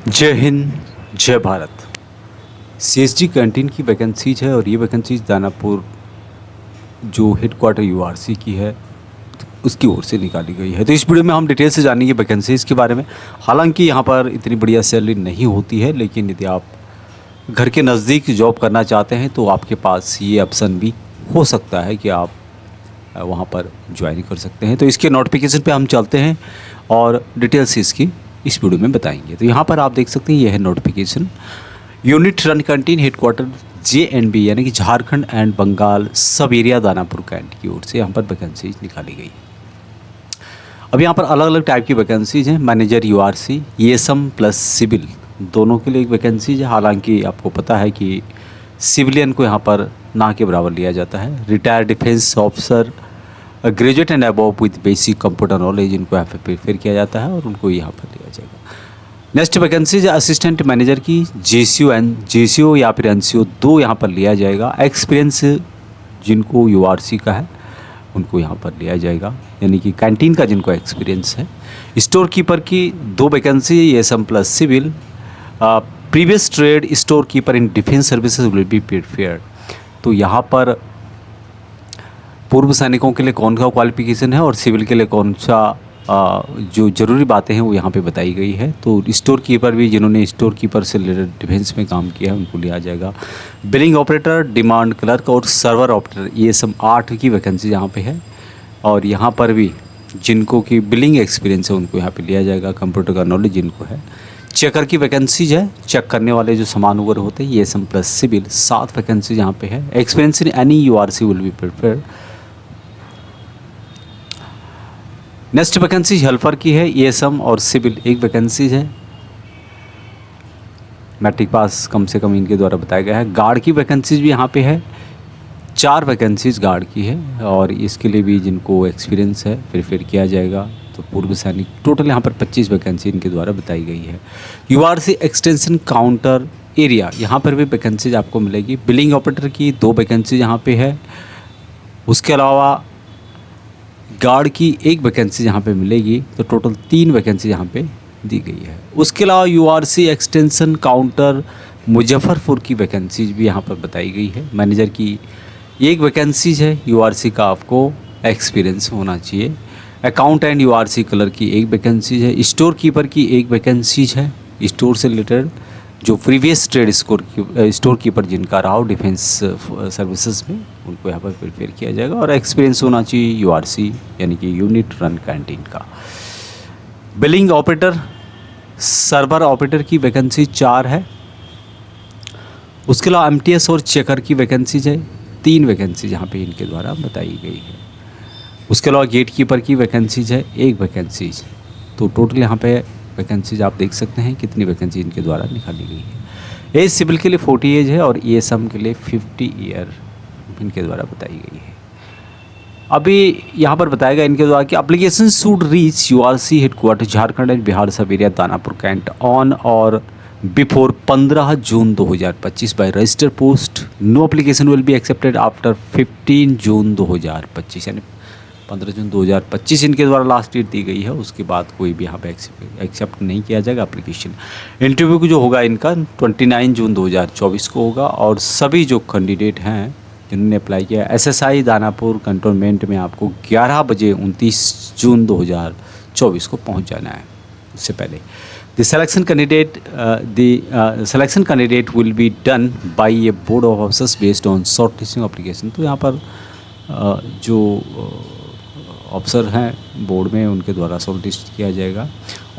जय हिंद, जय Bharat. CSD canteen की वैकेंसीज है और ये वैकेंसीज दानापुर जो हेडक्वार्टर यूआरसी की है उसकी ओर से निकाली गई है। तो इस वीडियो में हम डिटेल से जानेंगे वैकेंसीज़ के बारे में। हालांकि यहाँ पर इतनी बढ़िया सैलरी नहीं होती है, लेकिन यदि आप घर के नज़दीक जॉब करना चाहते हैं तो आपके पास ये ऑप्शन भी हो सकता है कि आप वहाँ पर ज्वाइन कर सकते हैं। तो इसके नोटिफिकेशन पे हम चलते हैं और डिटेल्स इसकी इस वीडियो में बताएंगे। तो यहाँ पर आप देख सकते हैं यह है notification. Unit run canteen headquarter JNB यानी कि Jharkhand and Bengal sub area Danapur cantt की ओर से यहाँ पर वैकेंसीज निकाली गई। अब यहाँ पर अलग अलग टाइप की वैकेंसीज हैं। Manager URC, ESM plus civil दोनों के लिए एक वैकेंसीज है। हालांकि आपको पता है कि सिविलियन को यहाँ पर ना के बराबर लिया जाता है। Retired defence officer graduate and above with basic computer knowledge इनको यहाँ पर प्रेफर किया जाता है और उनको यहाँ पर लिया जाएगा। नेक्स्ट वैकेंसीज असिस्टेंट मैनेजर की JCO या फिर NCO दो यहाँ पर लिया जाएगा। एक्सपीरियंस जिनको URC का है उनको यहाँ पर लिया जाएगा, यानी कि कैंटीन का जिनको एक्सपीरियंस है। स्टोर कीपर की दो vacancy ESM plus civil. Previous trade store keeper in defence services will be preferred. तो यहाँ पर पूर्व सैनिकों के लिए कौन सा क्वालिफिकेशन है और सिविल के लिए कौन सा जो ज़रूरी बातें हैं वो यहाँ पे बताई गई है। तो स्टोर कीपर भी जिन्होंने स्टोर कीपर से रिलेटेड डिफेंस में काम किया है उनको लिया जाएगा। बिलिंग ऑपरेटर, डिमांड क्लर्क और सर्वर ऑपरेटर ये सब 8 की वैकेंसी यहाँ पे है। और यहाँ पर भी जिनको की बिलिंग एक्सपीरियंस है उनको यहाँ पे लिया जाएगा। कंप्यूटर का नॉलेज जिनको है। चेकर की वैकेंसीज है, चेक करने वाले जो सामान वगैरह होते हैं ESM प्लस सिविल 7 वैकेंसीज यहाँ पे है। Experience in any URC will be preferred. Next vacancy helper की है, ESM और सिविल एक वैकेंसीज है। मैट्रिक पास कम से कम इनके द्वारा बताया गया है। गार्ड की वैकेंसीज भी यहाँ पे है, 4 वैकेंसीज गार्ड की है और इसके लिए भी जिनको एक्सपीरियंस है प्रेफर किया जाएगा। तो पूर्व सैनिक टोटल यहाँ पर 25 वैकेंसी इनके द्वारा बताई गई है। URC एक्सटेंशन काउंटर एरिया यहाँ पर भी वैकेंसीज आपको मिलेगी। बिलिंग ऑपरेटर की 2 वैकेंसी यहाँ पे है। उसके अलावा गार्ड की 1 वैकेंसी यहाँ पे मिलेगी। तो टोटल 3 वैकेंसी यहाँ पे दी गई है। उसके अलावा URC एक्सटेंशन काउंटर मुजफ्फरपुर की वैकेंसीज भी यहाँ पर बताई गई है। मैनेजर की 1 वैकेंसीज है। URC का आपको एक्सपीरियंस होना चाहिए। अकाउंटेंट URC क्लर्क की 1 वैकेंसीज है। स्टोर कीपर की 1 वैकेंसीज है। स्टोर से रिलेटेड जो प्रीवियस ट्रेड स्टोर कीपर जिनका रहा हो डिफेंस सर्विसेज में उनको यहाँ पर प्रिपेयर किया जाएगा। और एक्सपीरियंस होना चाहिए URC यानी कि यूनिट रन कैंटीन का। बिलिंग ऑपरेटर, सर्वर ऑपरेटर की वैकेंसी 4 है। उसके अलावा MTS और चेकर की वैकेंसीज है, 3 वैकेंसी यहाँ पे इनके द्वारा बताई गई है। उसके अलावा गेट कीपर की वैकेंसीज है, 1 वैकेंसीज। तो टोटल यहाँ पे वैकेंसीज आप देख सकते हैं कितनी वैकेंसी इनके द्वारा निकाली गई है। एज सिविल के लिए 40 एज है और ESM के लिए 50 ईयर इनके द्वारा बताई गई है। अभी यहाँ पर बताया गया इनके द्वारा कि application should reach URC headquarter Jharkhand and Bihar sub area Danapur cantt on और before 15 June 2025 by register post. No application will be accepted after 15 June 2025 यानी 15 जून 2025 इनके द्वारा लास्ट डेट दी गई है। उसके बाद कोई भी यहाँ पे एक्सेप्ट नहीं किया जाएगा एप्लीकेशन। इंटरव्यू जो होगा इनका 29 जून 2024 को होगा। और सभी जो कैंडिडेट हैं जिन्होंने अप्लाई किया SSI दानापुर कंटोनमेंट में आपको 11 बजे 29 जून 2024 को पहुँच जाना है। उससे पहले the selection candidate will be done by A board of officers based on short listing application. तो यहाँ पर जो ऑफिसर हैं बोर्ड में उनके द्वारा शॉर्ट लिस्ट किया जाएगा।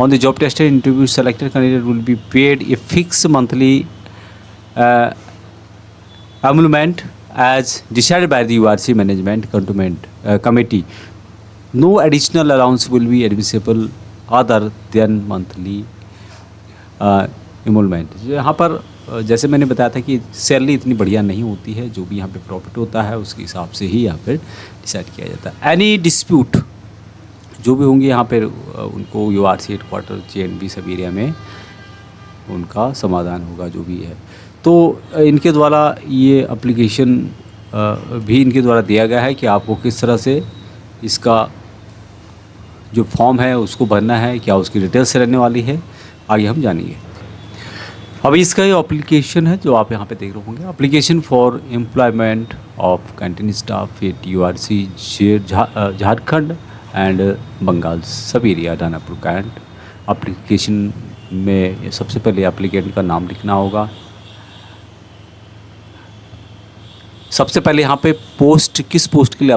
On the job tested interview selected candidate will be paid a fix monthly emolument as decided by the URC management committee. No additional allowance will be admissible other than monthly emolument. यहाँ पर जैसे मैंने बताया था कि salary इतनी बढ़िया नहीं होती है, जो भी यहाँ पे प्रॉफिट होता है उसके हिसाब से ही यहाँ पे डिसाइड किया जाता है। एनी डिस्प्यूट जो भी होंगे यहाँ पे उनको URC हेडक्वार्टर JNB सब एरिया में उनका समाधान होगा जो भी है। तो इनके द्वारा ये एप्लीकेशन भी इनके द्वारा दिया गया है कि आपको किस तरह से इसका जो फॉर्म है उसको भरना है, क्या उसकी डिटेल्स रहने वाली है, आगे हम जानेंगे। अभी इसका ये एप्लीकेशन है जो आप यहाँ पे देख रहे होंगे, application for employment of canteen staff at URC Jharkhand and Bengal sub area Danapur cantt. Application में सबसे पहले एप्लीकेंट का नाम लिखना होगा। सबसे पहले यहाँ पे पोस्ट किस पोस्ट के लिए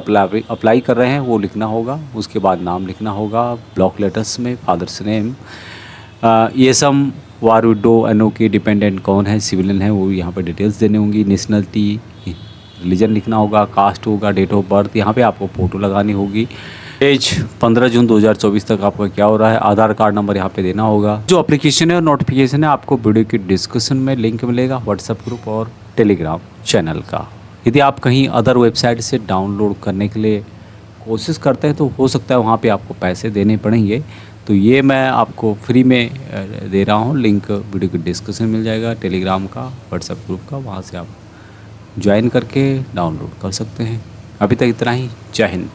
अप्लाई कर रहे हैं वो लिखना होगा। उसके बाद नाम लिखना होगा ब्लॉक लेटर्स में, फादर्स नेम, ये सम वार विडो एनओ के डिपेंडेंट कौन है, सिविलियन है, वो यहाँ पे डिटेल्स देने होंगी। नेशनलिटी, रिलीजन लिखना होगा, कास्ट होगा, डेट ऑफ बर्थ, यहाँ पे आपको फ़ोटो लगानी होगी। एज 15 जून 2024 तक आपका क्या हो रहा है, आधार कार्ड नंबर यहाँ पे देना होगा। जो एप्लीकेशन है और नोटिफिकेशन है आपको वीडियो के डिस्क्रिप्शन में लिंक मिलेगा व्हाट्सएप ग्रुप और टेलीग्राम चैनल का। यदि आप कहीं अदर वेबसाइट से डाउनलोड करने के लिए कोशिश करते हैं तो हो सकता है वहाँ पे आपको पैसे देने पड़ेंगे। तो ये मैं आपको फ्री में दे रहा हूँ, लिंक वीडियो के डिस्क्रिप्शन में मिल जाएगा, टेलीग्राम का, व्हाट्सएप ग्रुप का, वहाँ से आप ज्वाइन करके डाउनलोड कर सकते हैं। अभी तक इतना ही। जय हिंद।